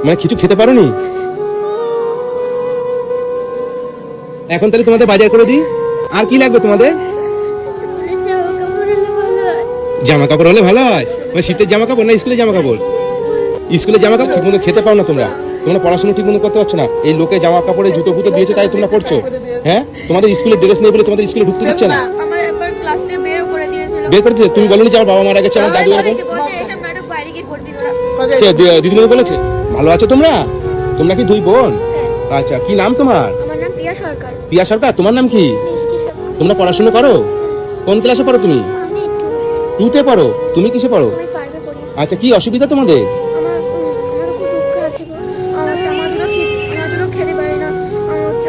মানে কিছু খেতে পারোনি? এখন তাহলে তোমাদের বাজার করে দিই। আর কি লাগবে তোমাদের? জামা কাপড় হলে ভালো হয়। মানে শীতের জামা কাপড় না স্কুলের জামা কাপড়? স্কুলের জামা কাপড় ঠিকমতো খেতে পাও না তোমরা, তোমরা পড়াশোনা ঠিকমতো করতে পারছো না। এই লোকে জামা কাপড়ে জুতো ফুতো দিয়েছে তাই তোমরা পড়ছো। হ্যাঁ, তোমাদের স্কুলের ড্রেস নেই বলে তোমাদের স্কুলে ঢুকতে দিচ্ছে না। আমার একবার ক্লাস থেকে বের করে দিয়েছিল। বের করে দিয়েছে? তুমি বলোনি যে আমার বাবা মারা গেছে, আমার দাদু এরকম? বলছে এসব নাটক বাইরে গিয়ে করবি তোরা। দিদিমণি বলেছে? ভালো আছো তোমরা? তোমরা কি দুই বোন? আচ্ছা, কি নাম তোমার? আমার নাম প্রিয়া সরকার। প্রিয়া সরকার। তোমার নাম কি? মিষ্টি সরকার। তোমরা পড়াশোনা করো? কোন ক্লাসে পড়ো তুমি? আমি টুতে পড়ো? তুমি কিসে পড়ো? আমি 5 এ পড়ি। আচ্ছা, কি অসুবিধা তোমাদের? আমার খুব দুঃখ আছে গো। আমার দুটো খেতে পারি না।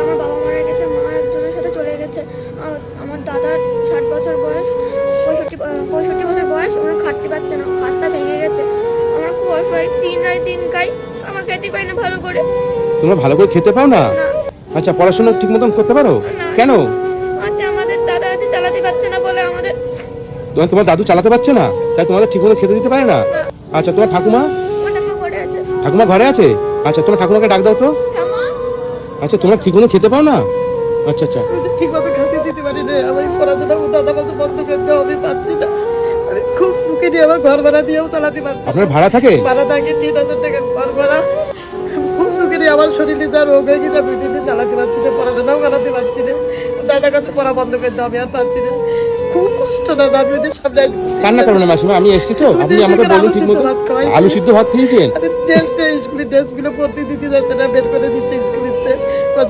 আমার বাবা মারা গেছে, মা একজনের সাথে চলে গেছে। আমার দাদার 60 বছর বয়স, 65 বছর বয়স, ওরা খাটতে পারছে না, হাতটা ভেঙে গেছে। আমরা খুব অসহায়, 3 রাত 3 খাই, আমার খেতে পারি না ভালো করে। তোমরা ভালো করে খেতে পাও না? না। আচ্ছা, পড়াশোনা ঠিক মতন করতে পারো? না। কেন? আচ্ছা, আমাদের দাদা আছে চালাতে পারছে না বলে আমাদের। তোমার দাদু চালাতে পারছে না তাই তোমাদের ঠিক মতো খেতে দিতে পারে না? আচ্ছা, তোমার ঠাকুমা? আমার ঠাম্মা ঘরে আছে। ঠাকুমা ঘরে আছে? আচ্ছা, তোমার ঠাকুমাকে ডাক দাও তো। ঠাম্মা, আচ্ছা, তোমরা ঠিক মতো খেতে পাও না? আচ্ছা আচ্ছা। ঠিক মতো খেতে দিতে পারি না। আমি পড়াশোনা দাদা বলতে বন্ধ করতে হবে, পারছি না। আমি খুব দুঃখে নিয়ে আমার ঘর ভাড়া দিয়েও চালাতে পারছি না। আপনার ভাড়া থাকে? ভাড়া থাকে 3000 টাকা ঘর ভাড়া। খুব দুঃখে নিয়ে আমার শরীরে যা রোগ হয়ে গেছে, আমি দিনে চালাতে পারছি না, পড়াশোনাও করাতে পারছি না। দাদা কাছে পড়া বন্ধ করতে হবে, আর পারছি না। খুব কষ্ট দাদা, আমি ওদের সামনে কান্না করো না মাসিমা, আমি এসেছি তো, আপনি আমাকে বলুন ঠিক মতো। আলু সিদ্ধ ভাত খেয়েছেন? ড্রেস নেই, স্কুলের ড্রেসগুলো পড়তে দিতে যাচ্ছে না, বের করে দিচ্ছে স্কুলেতে।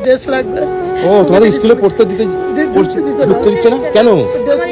ড্রেস লাগবে। ও, তোমাদের স্কুলে পড়তে দিতে ঢুকতে দিচ্ছে না কেন? আমাদের